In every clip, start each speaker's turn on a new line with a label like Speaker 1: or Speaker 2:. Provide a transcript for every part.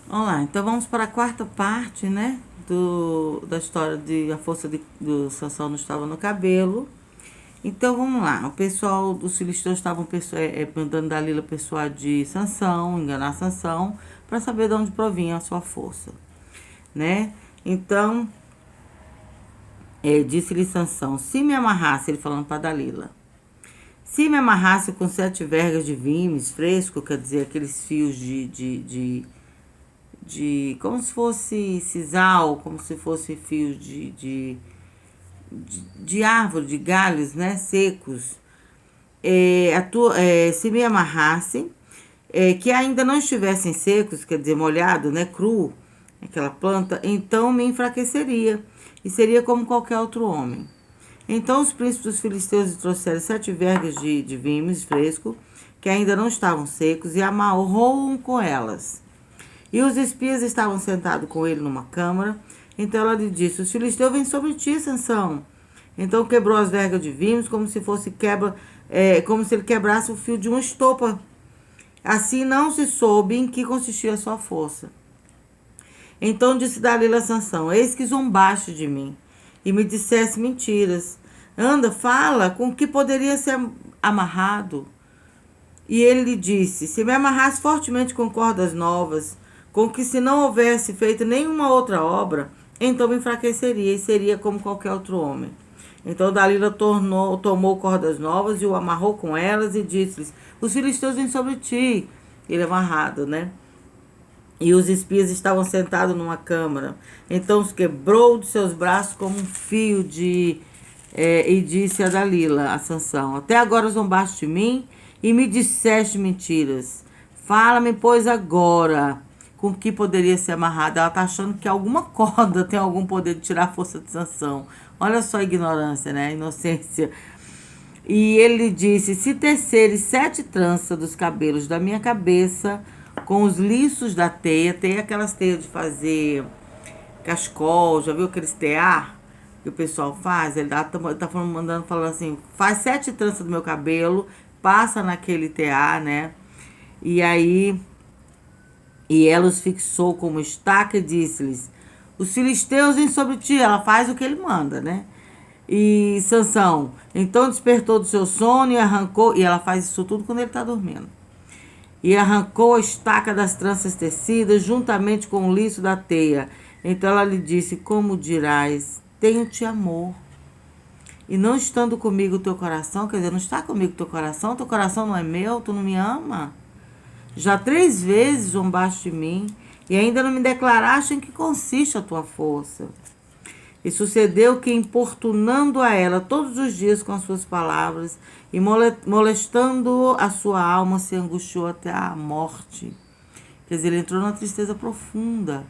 Speaker 1: Vamos lá, então vamos para a quarta parte, né? Da história de a força do Sansão não estava no cabelo. Então vamos lá, o pessoal dos filisteus estavam mandando Dalila persuadir Sansão, enganar Sansão, para saber de onde provinha a sua força, né? Então, disse-lhe Sansão, se me amarrasse, ele falando para Dalila, se me amarrasse com 7 vergas de vimes fresco, quer dizer, aqueles fios de como se fosse sisal, como se fosse fios de árvore, de galhos, né, secos, se me amarrassem, que ainda não estivessem secos, quer dizer, molhado, né, cru, aquela planta, então me enfraqueceria e seria como qualquer outro homem. Então os príncipes dos filisteus trouxeram 7 vergas de vimes fresco, que ainda não estavam secos, e amarrou-o com elas. E os espias estavam sentados com ele numa câmara. Então ela lhe disse, os filisteus vêm sobre ti, Sansão. Então quebrou as vergas de vinhos, como se como se ele quebrasse o fio de uma estopa. Assim não se soube em que consistia a sua força. Então disse Dalila a Sansão, eis que zombaste de mim, e me disseste mentiras. Anda, fala, com que poderia ser amarrado? E ele lhe disse, se me amarrasse fortemente com cordas novas, com que se não houvesse feito nenhuma outra obra, então me enfraqueceria e seria como qualquer outro homem. Então Dalila tomou cordas novas e o amarrou com elas e disse-lhes, os filisteus vêm sobre ti. Ele amarrado, né? E os espias estavam sentados numa câmara. Então os quebrou de seus braços como um fio e disse a Dalila, a Sansão, até agora zombaste de mim e me disseste mentiras. Fala-me, pois, agora com que poderia ser amarrada. Ela está achando que alguma corda tem algum poder de tirar a força de Sansão. Olha só a ignorância, né? A inocência. E ele disse, se teceres 7 tranças dos cabelos da minha cabeça com os liços da teia, tem aquelas teias de fazer cascol, já viu aqueles tear que o pessoal faz? Ele tá falando assim, faz 7 tranças do meu cabelo, passa naquele tear, né? E aí, e ela os fixou como estaca e disse-lhes, os filisteus vêm sobre ti. Ela faz o que ele manda, né? E Sansão, então despertou do seu sono e arrancou, e ela faz isso tudo quando ele está dormindo. E arrancou a estaca das tranças tecidas, juntamente com o liço da teia. Então ela lhe disse, como dirás, tenho-te amor. E não estando comigo o teu coração, quer dizer, não está comigo o teu coração não é meu, tu não me ama. Já 3 vezes zombaste de mim, e ainda não me declaraste em que consiste a tua força. E sucedeu que, importunando a ela todos os dias com as suas palavras, e molestando a sua alma, se angustiou até a morte. Quer dizer, ele entrou numa tristeza profunda,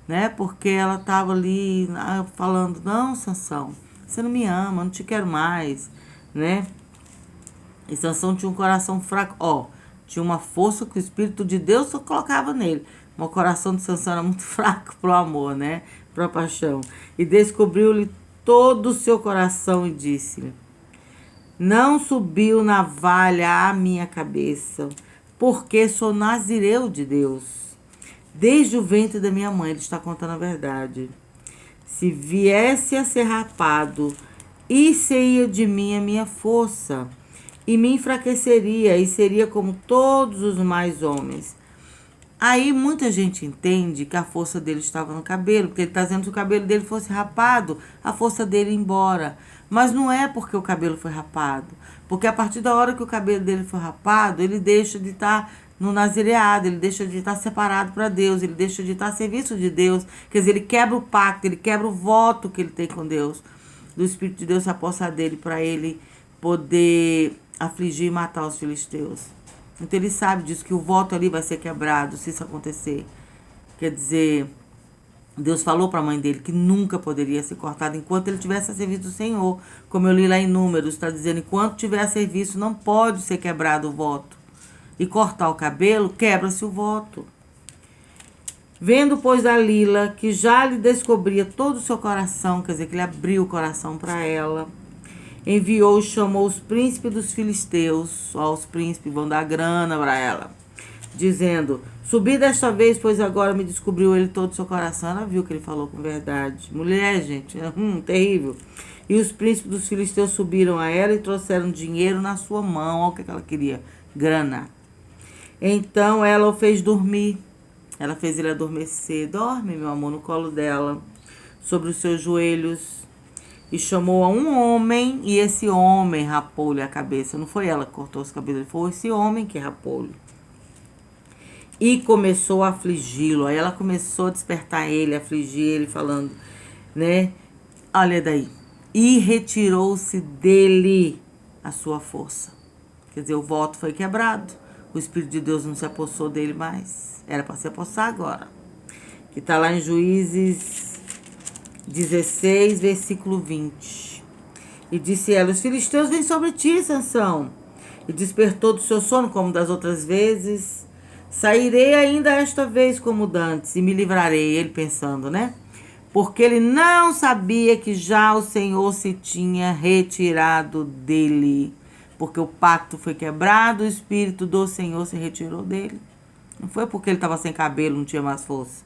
Speaker 1: né? Porque ela estava ali falando, não, Sansão, você não me ama, não te quero mais, né? E Sansão tinha um coração fraco, tinha uma força que o Espírito de Deus só colocava nele. Mas o coração de Sansão era muito fraco pro amor, né? Pra paixão. E descobriu-lhe todo o seu coração e disse-lhe, não subiu navalha à minha cabeça, porque sou nazireu de Deus. Desde o ventre da minha mãe, ele está contando a verdade. Se viesse a ser rapado, ia de mim a minha força, e me enfraqueceria, e seria como todos os mais homens. Aí muita gente entende que a força dele estava no cabelo, porque ele está dizendo que se o cabelo dele fosse rapado, a força dele ia embora. Mas não é porque o cabelo foi rapado. Porque a partir da hora que o cabelo dele foi rapado, ele deixa de estar no nazireado, ele deixa de estar separado para Deus, ele deixa de estar a serviço de Deus. Quer dizer, ele quebra o pacto, ele quebra o voto que ele tem com Deus. Do Espírito de Deus se apossar dele para ele poder afligir e matar os filisteus. Então ele sabe disso, que o voto ali vai ser quebrado se isso acontecer. Quer dizer, Deus falou para a mãe dele que nunca poderia ser cortado enquanto ele tivesse a serviço do Senhor. Como eu li lá em Números, está dizendo, enquanto tiver a serviço não pode ser quebrado o voto. E cortar o cabelo, quebra-se o voto. Vendo, pois, Dalila, que já lhe descobria todo o seu coração, quer dizer, que ele abriu o coração para ela, enviou e chamou os príncipes dos filisteus, os príncipes vão dar grana para ela, dizendo, Subi desta vez, pois agora me descobriu ele todo o seu coração. Ela viu que ele falou com verdade. Mulher, gente, terrível. E os príncipes dos filisteus subiram a ela e trouxeram dinheiro na sua mão. Olha o que ela queria, grana. Então ela o fez dormir. Ela fez ele adormecer. Dorme, meu amor, no colo dela, sobre os seus joelhos. E chamou a um homem, e esse homem rapou-lhe a cabeça. Não foi ela que cortou os cabelos, foi esse homem que rapou-lhe. E começou a afligi-lo. Aí ela começou a despertar ele, a afligir ele, falando, né? Olha daí. E retirou-se dele a sua força. Quer dizer, o voto foi quebrado. O Espírito de Deus não se apossou dele mais. Era para se apossar agora. Que está lá em Juízes 16, versículo 20. E disse ela, os filisteus vêm sobre ti, Sansão. E despertou do seu sono como das outras vezes. Sairei ainda esta vez como dantes e me livrarei. Ele pensando, né? Porque ele não sabia que já o Senhor se tinha retirado dele. Porque o pacto foi quebrado, o Espírito do Senhor se retirou dele. Não foi porque ele estava sem cabelo, não tinha mais força.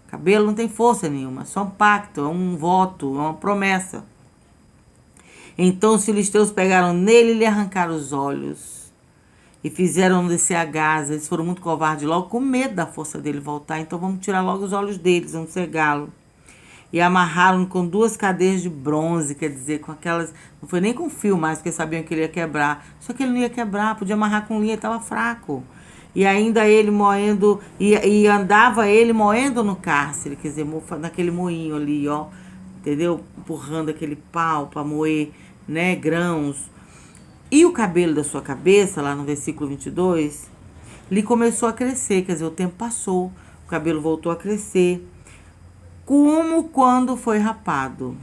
Speaker 1: Cabelo não tem força nenhuma, é só um pacto, é um voto, é uma promessa. Então os filisteus pegaram nele e lhe arrancaram os olhos. E fizeram descer a Gaza. Eles foram muito covardes logo, com medo da força dele voltar. Então vamos tirar logo os olhos deles, vamos cegá-lo. E amarraram com 2 cadeias de bronze, quer dizer, com aquelas... Não foi nem com fio mais, porque sabiam que ele ia quebrar. Só que ele não ia quebrar, podia amarrar com linha, ele estava fraco. E ainda ele moendo, e andava ele moendo no cárcere, quer dizer, naquele moinho ali, ó, entendeu? Empurrando aquele pau para moer, né, grãos. E o cabelo da sua cabeça, lá no versículo 22, lhe começou a crescer, quer dizer, o tempo passou, o cabelo voltou a crescer, como quando foi rapado.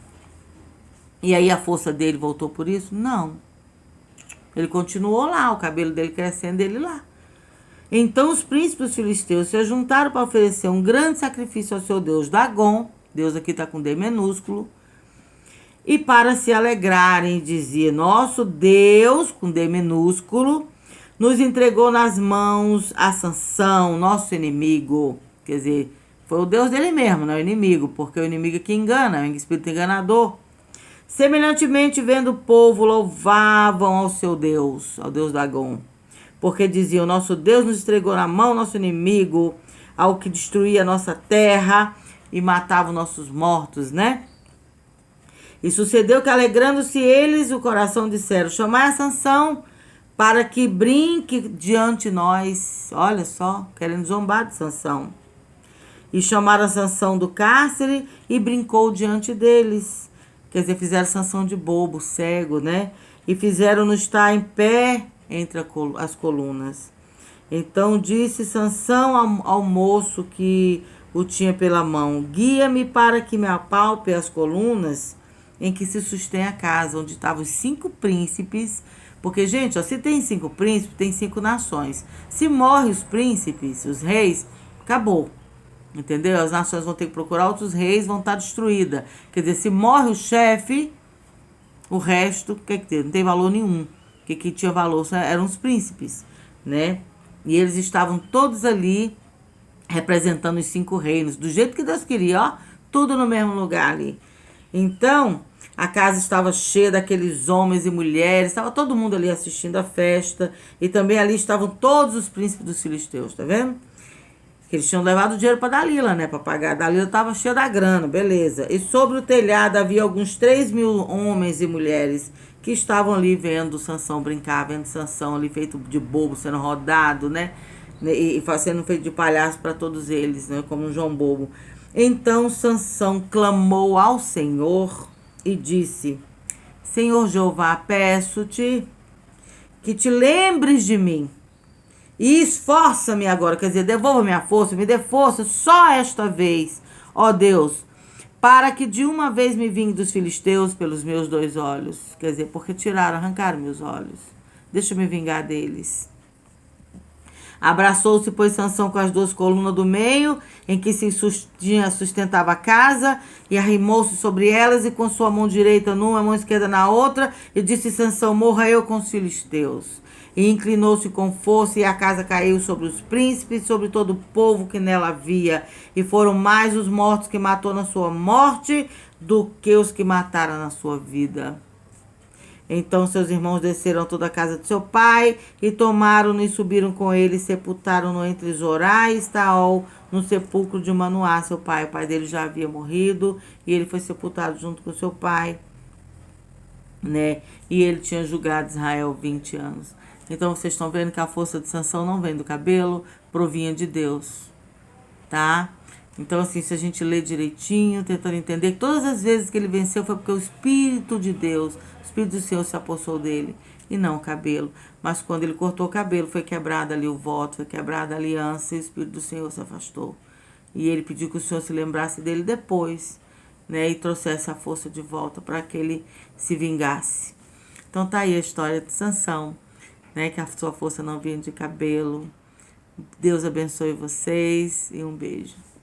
Speaker 1: E aí a força dele voltou por isso? Não. Ele continuou lá, o cabelo dele crescendo, ele lá. Então os príncipes filisteus se juntaram para oferecer um grande sacrifício ao seu deus Dagom, Deus aqui está com D minúsculo, e para se alegrarem, dizia, nosso Deus, com D minúsculo, nos entregou nas mãos a Sansão, nosso inimigo. Quer dizer, foi o Deus dele mesmo, não é o inimigo, porque o inimigo é que engana, é o espírito enganador. Semelhantemente, vendo o povo, louvavam ao seu Deus, ao Deus Dagom. Porque diziam, nosso Deus nos entregou na mão, nosso inimigo, ao que destruía a nossa terra e matava os nossos mortos, né? E sucedeu que, alegrando-se eles, o coração disseram, chamai a Sansão para que brinque diante de nós. Olha só, querendo zombar de Sansão. E chamaram a Sansão do cárcere e brincou diante deles. Quer dizer, fizeram Sansão de bobo, cego, né? E fizeram-no estar em pé entre as colunas. Então disse Sansão ao moço que o tinha pela mão, guia-me para que me apalpe as colunas em que se sustém a casa, onde estavam os 5 príncipes, porque, gente, ó, se tem 5 príncipes, tem 5 nações. Se morrem os príncipes, os reis, acabou. Entendeu? As nações vão ter que procurar outros reis, vão estar destruídas. Quer dizer, se morre o chefe, o resto, o que tem? Não tem valor nenhum. O que tinha valor eram os príncipes, né? E eles estavam todos ali representando os 5 reinos, do jeito que Deus queria, ó, tudo no mesmo lugar ali. Então, a casa estava cheia daqueles homens e mulheres, estava todo mundo ali assistindo a festa, e também ali estavam todos os príncipes dos filisteus, tá vendo? Que eles tinham levado dinheiro para Dalila, né, para pagar. A Dalila estava cheia da grana, beleza. E sobre o telhado havia alguns 3.000 homens e mulheres que estavam ali vendo Sansão brincar, vendo Sansão ali feito de bobo, sendo rodado, né? E sendo feito de palhaço para todos eles, né? Como um João Bobo. Então Sansão clamou ao Senhor e disse, Senhor Jeová, peço-te que te lembres de mim. E esforça-me agora, quer dizer, devolva-me a força, me dê força só esta vez, ó Deus, para que de uma vez me vingue dos filisteus pelos meus 2 olhos. Quer dizer, porque arrancaram meus olhos. Deixa eu me vingar deles. Abraçou-se, pois, Sansão com as 2 colunas do meio, em que se sustentava a casa, e arrimou-se sobre elas, e com sua mão direita numa, a mão esquerda na outra, e disse Sansão, morra eu com os filisteus. E inclinou-se com força, e a casa caiu sobre os príncipes, sobre todo o povo que nela havia. E foram mais os mortos que matou na sua morte do que os que mataram na sua vida. Então seus irmãos desceram a toda a casa de seu pai, e tomaram-no e subiram com ele, e sepultaram-no entre Zorá e Estaol, no sepulcro de Manoá, seu pai. O pai dele já havia morrido, e ele foi sepultado junto com seu pai, né? E ele tinha julgado Israel 20 anos. Então vocês estão vendo que a força de Sansão não vem do cabelo, provinha de Deus, tá? Então, assim, se a gente lê direitinho, tentando entender que todas as vezes que ele venceu foi porque o Espírito de Deus, o Espírito do Senhor se apossou dele, e não o cabelo. Mas quando ele cortou o cabelo, foi quebrado ali o voto, foi quebrada a aliança, e o Espírito do Senhor se afastou. E ele pediu que o Senhor se lembrasse dele depois, né, e trouxesse a força de volta para que ele se vingasse. Então tá aí a história de Sansão, né, que a sua força não vinha de cabelo. Deus abençoe vocês e um beijo.